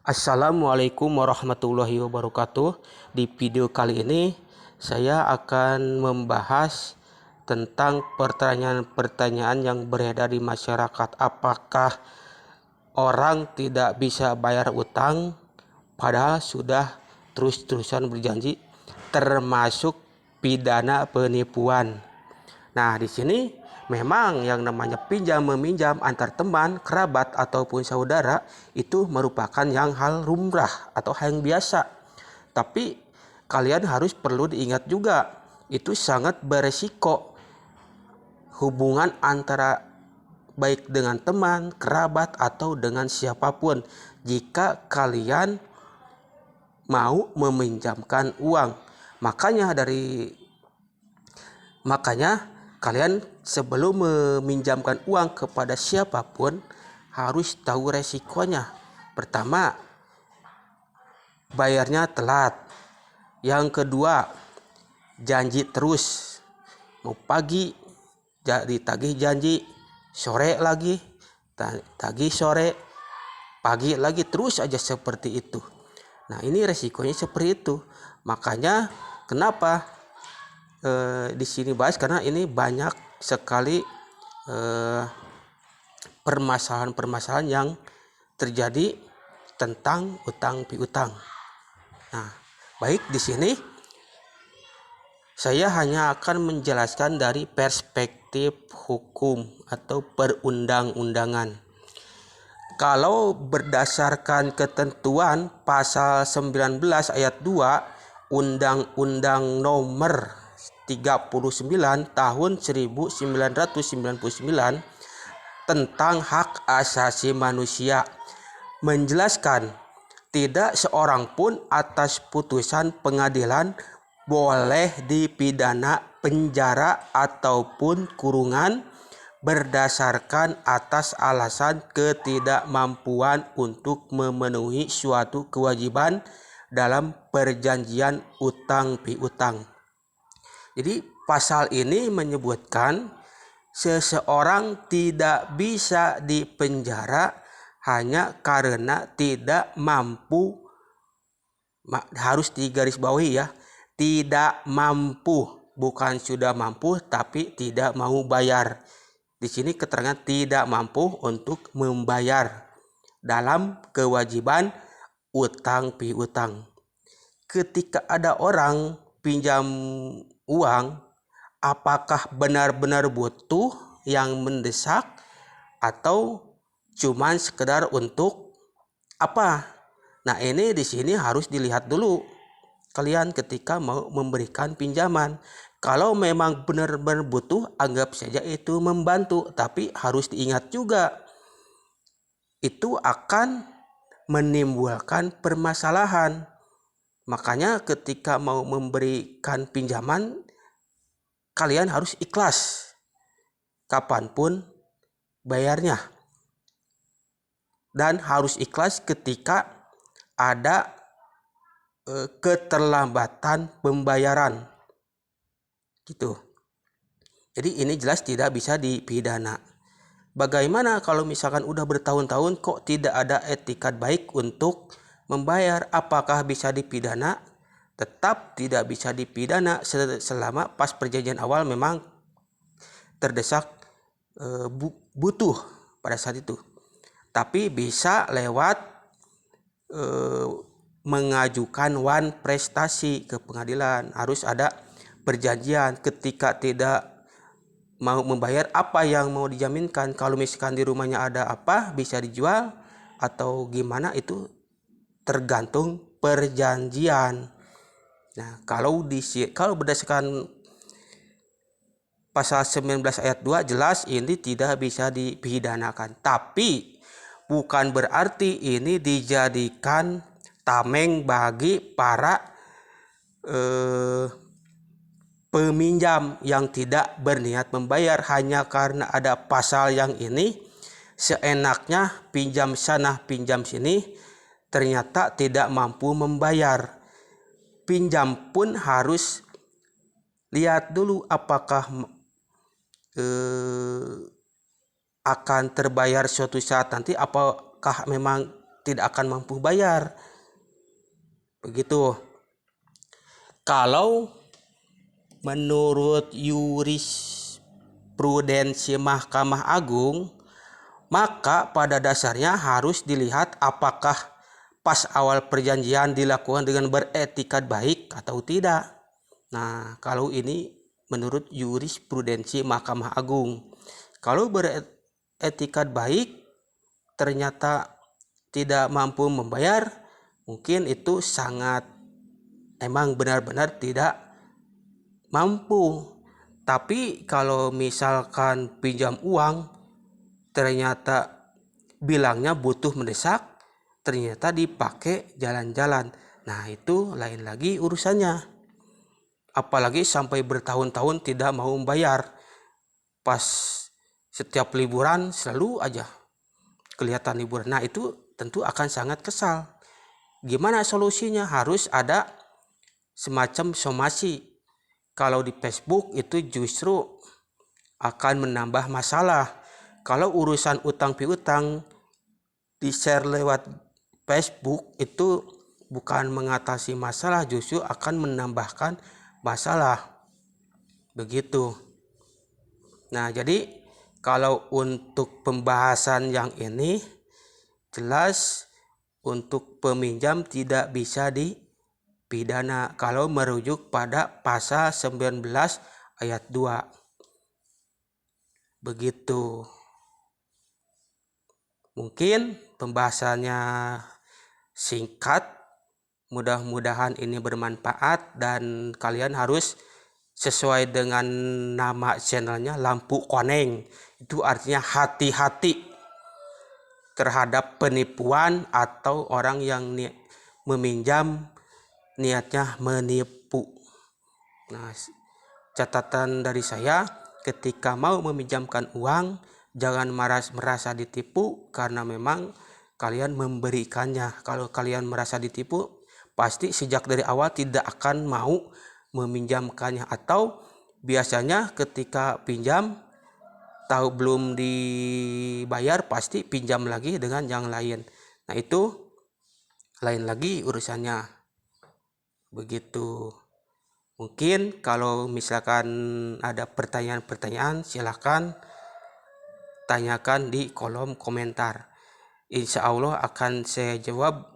Assalamualaikum warahmatullahi wabarakatuh. Di video kali ini saya akan membahas tentang pertanyaan-pertanyaan yang beredar di masyarakat. Apakah orang tidak bisa bayar utang padahal sudah terus-terusan berjanji, termasuk pidana penipuan? Nah, di sini memang yang namanya pinjam meminjam antar teman, kerabat ataupun saudara itu merupakan yang hal lumrah atau hal yang biasa. Tapi kalian harus perlu diingat juga, itu sangat beresiko hubungan antara baik dengan teman, kerabat atau dengan siapapun jika kalian mau meminjamkan uang. Makanya kalian sebelum meminjamkan uang kepada siapapun harus tahu resikonya. Pertama, bayarnya telat. Yang kedua, janji terus. Mau pagi ditagih janji, sore lagi tagih sore, pagi lagi, terus aja seperti itu. Nah, ini resikonya seperti itu. Makanya kenapa di sini bahas, karena ini banyak sekali permasalahan-permasalahan yang terjadi tentang utang piutang. Nah, baik, di sini saya hanya akan menjelaskan dari perspektif hukum atau perundang-undangan. Kalau berdasarkan ketentuan pasal 19 ayat 2 Undang-Undang Nomor 39 tahun 1999 tentang hak asasi manusia menjelaskan tidak seorang pun atas putusan pengadilan boleh dipidana penjara ataupun kurungan berdasarkan atas alasan ketidakmampuan untuk memenuhi suatu kewajiban dalam perjanjian utang piutang. Jadi pasal ini menyebutkan seseorang tidak bisa dipenjara hanya karena tidak mampu, harus digarisbawahi ya, tidak mampu, bukan sudah mampu tapi tidak mau bayar. Di sini keterangan tidak mampu untuk membayar dalam kewajiban utang piutang. Ketika ada orang pinjam uang, apakah benar-benar butuh yang mendesak atau cuman sekedar untuk apa? Nah, ini di sini harus dilihat dulu kalian ketika mau memberikan pinjaman. Kalau memang benar-benar butuh, anggap saja itu membantu, tapi harus diingat juga itu akan menimbulkan permasalahan. Makanya ketika mau memberikan pinjaman, kalian harus ikhlas kapanpun bayarnya. Dan harus ikhlas ketika ada keterlambatan pembayaran. Gitu. Jadi ini jelas tidak bisa dipidana. Bagaimana kalau misalkan udah bertahun-tahun kok tidak ada etikat baik untuk membayar, apakah bisa dipidana? Tetap tidak bisa dipidana selama pas perjanjian awal memang terdesak butuh pada saat itu. Tapi bisa lewat mengajukan wan prestasi ke pengadilan. Harus ada perjanjian ketika tidak mau membayar apa yang mau dijaminkan. Kalau misalkan di rumahnya ada apa bisa dijual atau gimana, itu tergantung perjanjian. Nah, kalau berdasarkan pasal 19 ayat 2 jelas ini tidak bisa dipidanakan. Tapi bukan berarti ini dijadikan tameng bagi para peminjam yang tidak berniat membayar hanya karena ada pasal yang ini. Seenaknya pinjam sana pinjam sini, ternyata tidak mampu membayar. Pinjam pun harus lihat dulu apakah akan terbayar suatu saat nanti, apakah memang tidak akan mampu bayar. Begitu. Kalau menurut jurisprudensi Mahkamah Agung, maka pada dasarnya harus dilihat apakah pas awal perjanjian dilakukan dengan beretikat baik atau tidak. Nah, kalau ini menurut jurisprudensi Mahkamah Agung. Kalau beretikat baik ternyata tidak mampu membayar, mungkin itu sangat emang benar-benar tidak mampu. Tapi kalau misalkan pinjam uang ternyata bilangnya butuh mendesak, ternyata dipakai jalan-jalan. Nah, itu lain lagi urusannya. Apalagi sampai bertahun-tahun tidak mau membayar. Pas setiap liburan selalu aja kelihatan liburan. Nah, itu tentu akan sangat kesal. Gimana solusinya? Harus ada semacam somasi. Kalau di Facebook itu justru akan menambah masalah. Kalau urusan utang piutang di-share lewat Facebook itu bukan mengatasi masalah, justru akan menambahkan masalah. Begitu. Nah, jadi kalau untuk pembahasan yang ini jelas untuk peminjam tidak bisa dipidana kalau merujuk pada pasal 19 ayat 2. Begitu. Mungkin pembahasannya singkat, mudah-mudahan ini bermanfaat dan kalian harus sesuai dengan nama channelnya lampu koneng. Itu artinya hati-hati terhadap penipuan atau orang yang meminjam niatnya menipu. Nah, catatan dari saya, ketika mau meminjamkan uang jangan merasa ditipu karena memang kalian memberikannya. Kalau kalian merasa ditipu, pasti sejak dari awal tidak akan mau meminjamkannya, atau biasanya ketika pinjam tahu belum dibayar pasti pinjam lagi dengan yang lain. Nah, itu lain lagi urusannya. Begitu. Mungkin kalau misalkan ada pertanyaan-pertanyaan silahkan tanyakan di kolom komentar. Insya Allah akan saya jawab